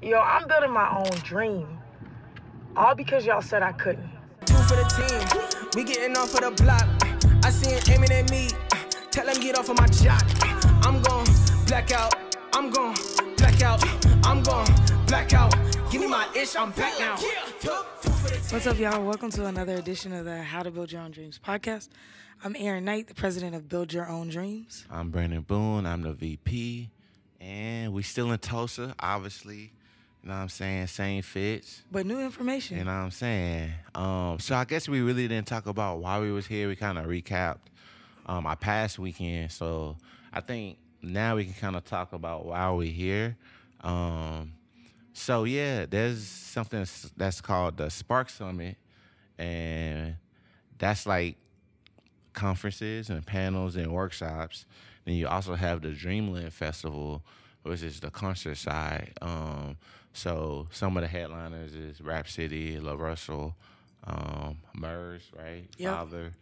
Yo, I'm building my own dream. All because y'all said I couldn't. Two for the team, we getting off of the block. I see him aiming at me, tell him get off of my jock. I'm gon' black out, I'm gon' black out, I'm gon' black out. Give me my ish, I'm back now. What's up, y'all? Welcome to another edition of the How to Build Your Own Dreams podcast. I'm Aaron Knight, the president of Build Your Own Dreams. I'm Brandon Boone, I'm the VP, and we still in Tulsa, obviously. You know what I'm saying? Same fits. But new information. You know what I'm saying? So I guess we really didn't talk about why we was here. We kind of recapped our past weekend. So I think now we can kind of talk about why we're here. So yeah, there's something that's called the Spark Summit. And that's like conferences and panels and workshops. Then you also have the Dreamland Festival, which is the concert side. So some of the headliners is Rap City, La Russell, Murs, right? Yep. Father.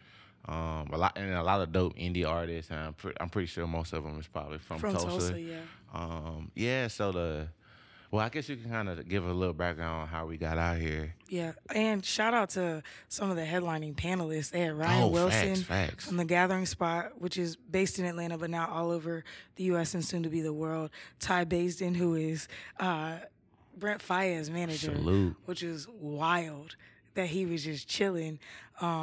A lot of dope indie artists, and I'm pretty sure most of them is probably from Tulsa. Yeah. So I guess you can kind of give a little background on how we got out here. Yeah, and shout out to some of the headlining panelists. They had Ryan Wilson facts. from The Gathering Spot, which is based in Atlanta, but now all over the U.S. and soon to be the world. Ty Baisden, who is Brent Faiyaz's manager, Salute. which is wild that he was just chilling.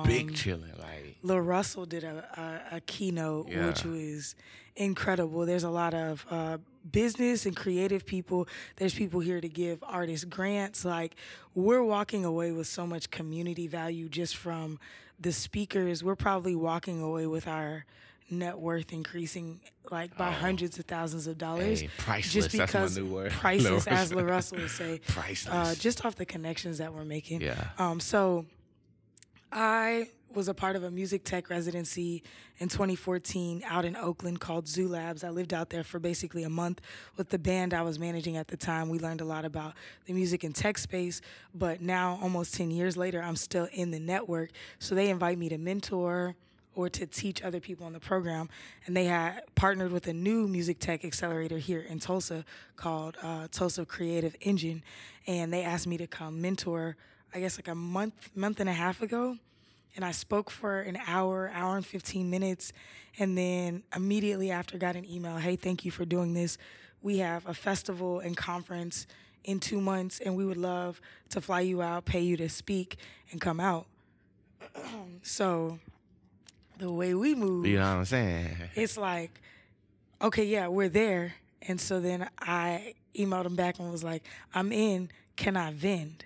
Big chilling, like. La Russell did a keynote, Yeah. which was incredible. There's a lot of business and creative people. There's people here to give artists grants. Like, we're walking away with so much community value just from the speakers. We're probably walking away with our net worth increasing like by hundreds of thousands of dollars. Hey, priceless. Just because That's my new word. priceless, as La Russell would say. Priceless. Just off the connections that we're making. Yeah. So I was a part of a music tech residency in 2014 out in Oakland called Zoo Labs. I lived out there for basically a month with the band I was managing at the time. We learned a lot about the music and tech space, but now almost 10 years later, I'm still in the network. So they invite me to mentor or to teach other people in the program. And they had partnered with a new music tech accelerator here in Tulsa called Tulsa Creative Engine. And they asked me to come mentor, I guess like a month and a half ago. And I spoke for an hour and 15 minutes. And then immediately after got an email, hey, thank you for doing this. We have a festival and conference in 2 months, and we would love to fly you out, pay you to speak, and come out. So the way we move, You know what I'm saying? it's like, okay, yeah, we're there. And so then I emailed them back and was like, I'm in, can I vend?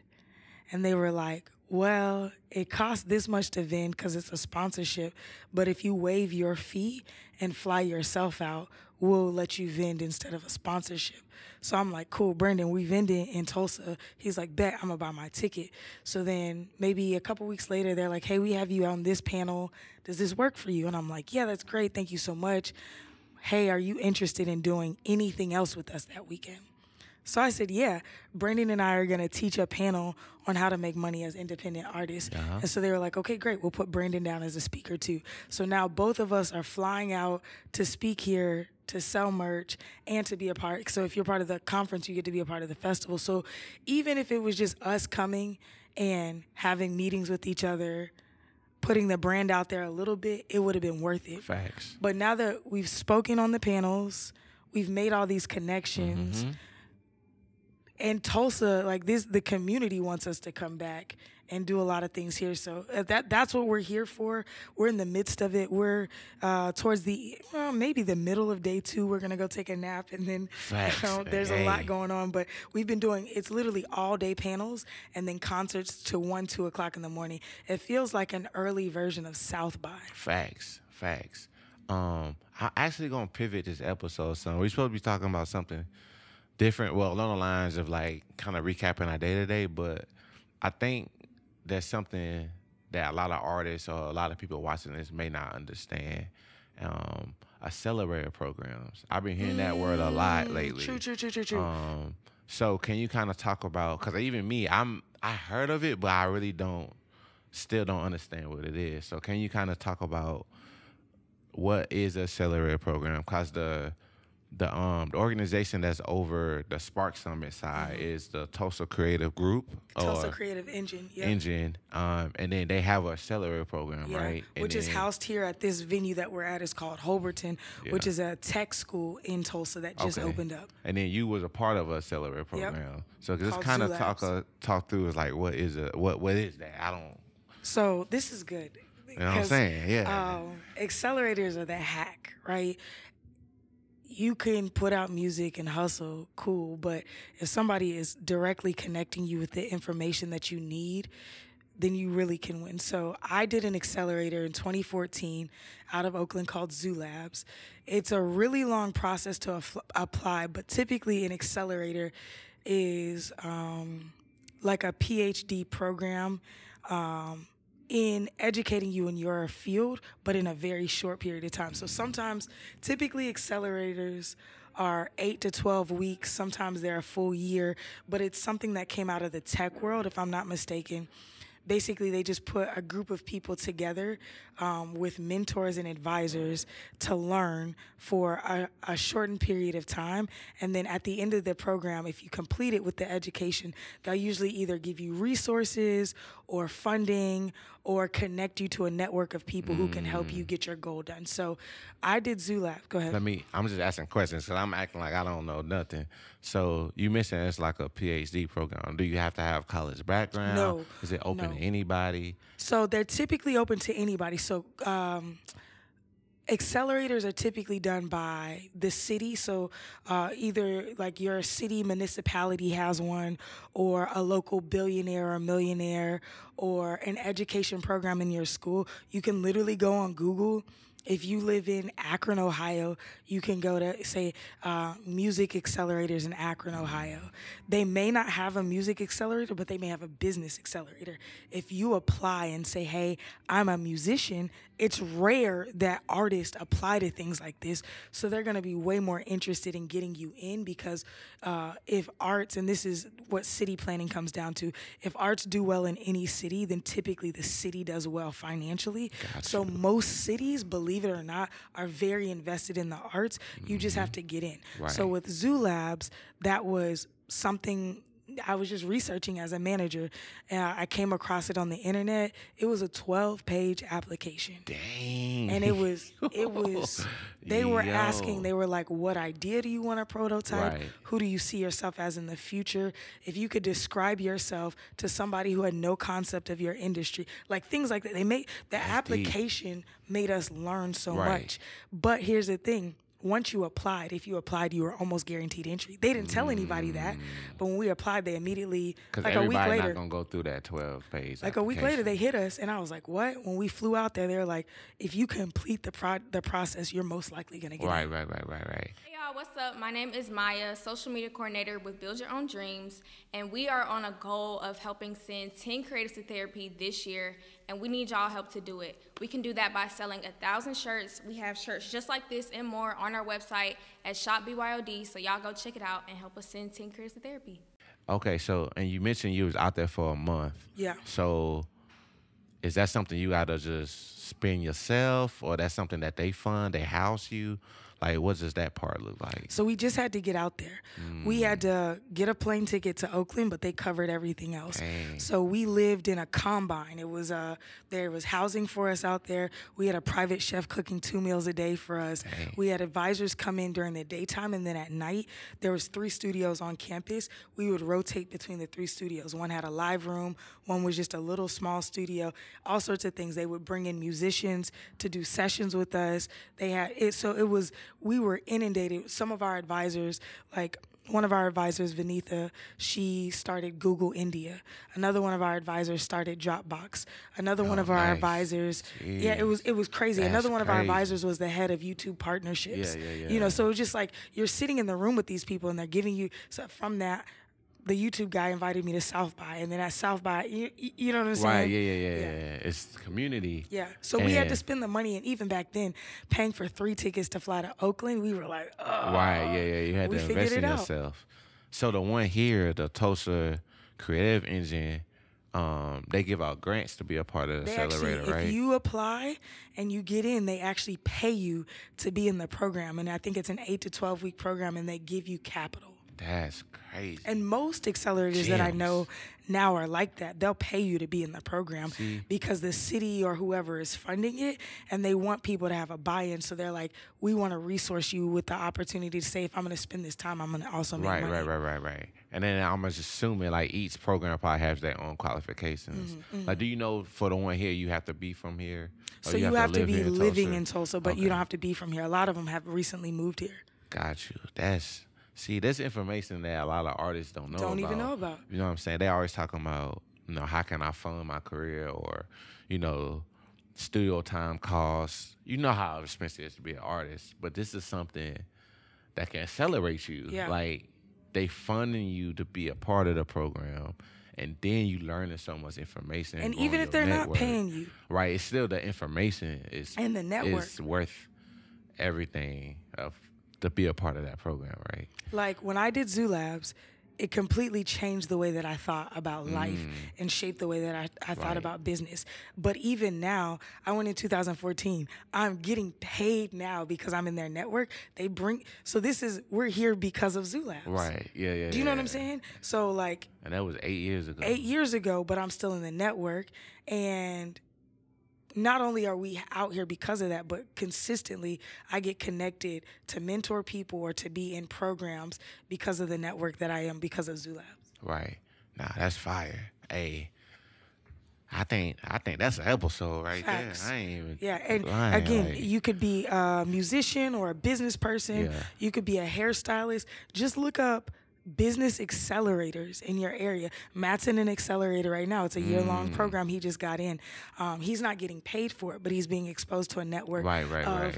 And they were like, well, it costs this much to vend because it's a sponsorship, but if you waive your fee and fly yourself out, we'll let you vend instead of a sponsorship. So I'm like, cool, Brandon, we vending in Tulsa. He's like, bet, I'm gonna buy my ticket. So then maybe a couple weeks later, they're like, hey, we have you on this panel. Does this work for you? And I'm like, yeah, that's great. Thank you so much. Hey, are you interested in doing anything else with us that weekend? So I said, yeah, Brandon and I are going to teach a panel on how to make money as independent artists. Uh-huh. And so they were like, okay, great. We'll put Brandon down as a speaker too. So now both of us are flying out to speak here, to sell merch, and to be a part. So if you're part of the conference, you get to be a part of the festival. So even if it was just us coming and having meetings with each other, putting the brand out there a little bit, it would have been worth it. Facts. But now that we've spoken on the panels, we've made all these connections, Mm-hmm. and Tulsa, like this, the community wants us to come back and do a lot of things here. So that's what we're here for. We're in the midst of it. We're towards maybe the middle of day 2. We're gonna go take a nap, and then there's a lot going on. But we've been doing, it's literally all day panels and then concerts to 2 o'clock in the morning. It feels like an early version of South by. Facts. I'm actually gonna pivot this episode, son. We're supposed to be talking about something different, well, along the lines of like kind of recapping our day-to-day, but I think there's something that a lot of artists or a lot of people watching this may not understand. Accelerator programs. I've been hearing that word a lot lately. True. So can you kind of talk about, because even me, I heard of it, but I really still don't understand what it is. So can you kind of talk about what is an accelerator program? Because the organization that's over the Spark Summit side is the Tulsa Creative Group. Tulsa Creative Engine. Yeah. Engine. And then they have an accelerator program, right? Which is housed here at this venue that we're at. It's called Holberton, which is a tech school in Tulsa that just opened up. And then you was a part of an accelerator program. So just kind of talk through is like, what is it? What is that? I don't. So this is good. You know what I'm saying? Yeah. Accelerators are that hack, right? You can put out music and hustle, cool, but if somebody is directly connecting you with the information that you need, then you really can win. So I did an accelerator in 2014 out of Oakland called Zoo Labs. It's a really long process to apply, but typically an accelerator is like a PhD program in educating you in your field, but in a very short period of time. So sometimes, typically accelerators are 8 to 12 weeks. Sometimes they're a full year, but it's something that came out of the tech world, if I'm not mistaken. Basically, they just put a group of people together with mentors and advisors to learn for a shortened period of time. And then at the end of the program, if you complete it with the education, they'll usually either give you resources or funding or connect you to a network of people who can help you get your goal done. So I did Zoo Lab. Go ahead. I'm just asking questions because I'm acting like I don't know nothing. So you mentioned it's like a PhD program. Do you have to have college background? No. Is it open to anybody? So they're typically open to anybody. So accelerators are typically done by the city. So either like your city municipality has one, or a local billionaire or millionaire, or an education program in your school. You can literally go on Google. If you live in Akron, Ohio, you can go to, say, music accelerators in Akron, Ohio. They may not have a music accelerator, but they may have a business accelerator. If you apply and say, hey, I'm a musician, it's rare that artists apply to things like this. So they're going to be way more interested in getting you in because if arts, and this is what city planning comes down to, if arts do well in any city, then typically the city does well financially. Gotcha. So most cities, believe it or not, are very invested in the arts. You just have to get in. Right. So with Zoo Labs, that was something I was just researching as a manager, and I came across it on the internet. It was a 12-page application. Dang. And it was, they were asking, they were like, what idea do you want to prototype? Right. Who do you see yourself as in the future? If you could describe yourself to somebody who had no concept of your industry, like things like that. The application made us learn so much. But here's the thing. Once you applied, if you applied, you were almost guaranteed entry. They didn't tell anybody that, but when we applied, they immediately, like a week later. Everybody's not going to go through that 12-page Like a week later, they hit us, and I was like, what? When we flew out there, they were like, if you complete the process, you're most likely going to get Right. in. Hey, y'all, what's up? My name is Maya, social media coordinator with Build Your Own Dreams, and we are on a goal of helping send 10 creatives to therapy this year, and we need y'all help to do it. We can do that by selling 1,000 shirts. We have shirts just like this and more on our website at Shop BYOD, so y'all go check it out and help us send 10 creatives to therapy. Okay, so, and you mentioned you was out there for a month. Yeah. So is that something you got to just spend yourself, or that's something that they fund, they house you? Like, what does that part look like? So we just had to get out there. We had to get a plane ticket to Oakland, but they covered everything else. Dang. So we lived in a combine. It was there was housing for us out there. We had a private chef cooking 2 meals a day for us. Dang. We had advisors come in during the daytime, and then at night there was 3 studios on campus. We would rotate between the 3 studios. One had a live room, one was just a little small studio, all sorts of things. They would bring in musicians to do sessions with us. They had it, so it was. We were inundated. Some of our advisors, like one of our advisors, Vinitha, she started Google India. Another one of our advisors started Dropbox. Another one of our advisors, it was crazy. Another one of our advisors was the head of YouTube partnerships. Yeah. You know, so it was just like you're sitting in the room with these people and they're giving you, so from that, the YouTube guy invited me to South by, and then at South by, you know what I'm saying? Right, yeah. It's community. Yeah, so we had to spend the money, and even back then, paying for 3 tickets to fly to Oakland, we were like, oh. Right, yeah, you had to invest in yourself. So the one here, the Tulsa Creative Engine, they give out grants to be a part of the accelerator, right? If you apply and you get in, they actually pay you to be in the program. And I think it's an 8 to 12 week program, and they give you capital. That's crazy. And most accelerators that I know now are like that. They'll pay you to be in the program because the city or whoever is funding it, and they want people to have a buy-in. So they're like, we want to resource you with the opportunity to say, if I'm going to spend this time, I'm going to also make money. Right. And then I'm just assuming like each program probably has their own qualifications. Like, do you know for the one here, you have to be from here? So you have to be living in Tulsa, but you don't have to be from here. A lot of them have recently moved here. Got you. That's information that a lot of artists don't know about. Don't even know about. You know what I'm saying? They always talking about, how can I fund my career, or, studio time costs. You know how expensive it is to be an artist, but this is something that can accelerate you. Yeah. Like, they funding you to be a part of the program, and then you learning so much information. And even if they're not paying you. Right, it's still the information is and the network is worth everything to be a part of that program, right? Like when I did Zoo Labs, it completely changed the way that I thought about life and shaped the way that I thought about business. But even now, I went in 2014. I'm getting paid now because I'm in their network. We're here because of Zoo Labs. Right, yeah. Do you know what I'm saying? So like. And that was 8 years ago. 8 years ago, but I'm still in the network. And not only are we out here because of that, but consistently I get connected to mentor people or to be in programs because of the network that I am because of Zoo Labs. Right. Nah, that's fire. Hey, I think that's an episode right Facts. there. I ain't even. Yeah, and lying, again, you could be a musician or a business person. Yeah. You could be a hairstylist. Just look up business accelerators in your area. Matt's in an accelerator right now. It's a year-long program he just got in. He's not getting paid for it, but he's being exposed to a network of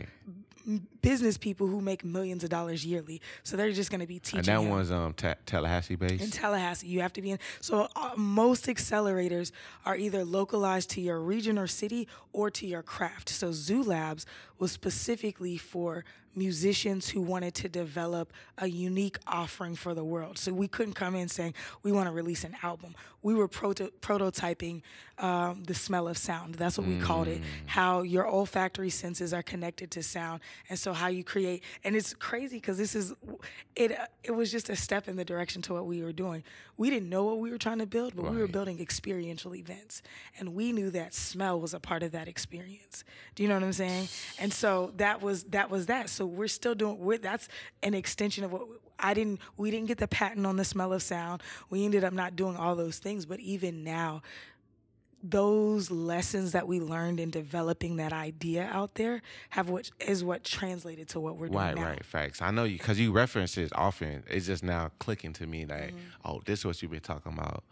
business people who make millions of dollars yearly. So they're just going to be teaching. And that him. one's Tallahassee based? In Tallahassee. You have to be in. So most accelerators are either localized to your region or city or to your craft. So Zoo Labs was specifically for musicians who wanted to develop a unique offering for the world. So we couldn't come in saying, we want to release an album. We were prototyping the smell of sound. That's what we called it. How your olfactory senses are connected to sound. And so how you create. And it's crazy because it was just a step in the direction to what we were doing. We didn't know what we were trying to build, but we were building experiential events. And we knew that smell was a part of that experience. Do you know what I'm saying? And so that was that. So we're still doing, that's an extension of what we didn't get the patent on the smell of sound. We ended up not doing all those things, but even now, those lessons that we learned in developing that idea out there is what translated to what we're doing now. Right, facts. I know you, because you reference it often. It's just now clicking to me like, this is what you've been talking about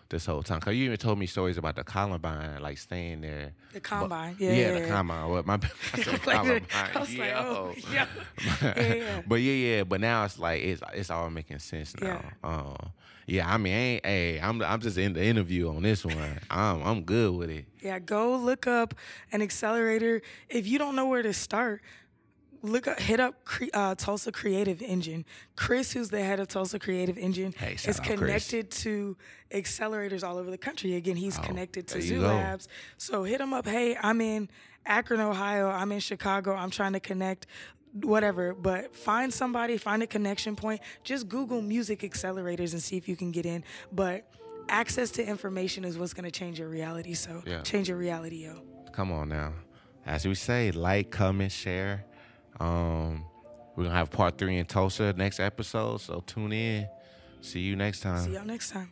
this whole time. Because you even told me stories about the Columbine, like staying there. The Combine, the Combine. Well, I said Columbine. I was like, oh, yeah. But now it's like, it's all making sense now. I mean, I'm just in the interview on this one. I'm good with it. Yeah, go look up an accelerator. If you don't know where to start, hit up Tulsa Creative Engine. Chris, who's the head of Tulsa Creative Engine, is connected to accelerators all over the country. Again, he's connected to Zoo Labs. So hit him up. Hey, I'm in Akron, Ohio. I'm in Chicago. I'm trying to connect. Whatever, but find a connection point. Just Google music accelerators and see if you can get in. But access to information is what's going to change your reality. So change your reality, yo. Come on now. As we say, like, comment, share. We're going to have part 3 in Tulsa next episode, so tune in. See you next time. See y'all next time.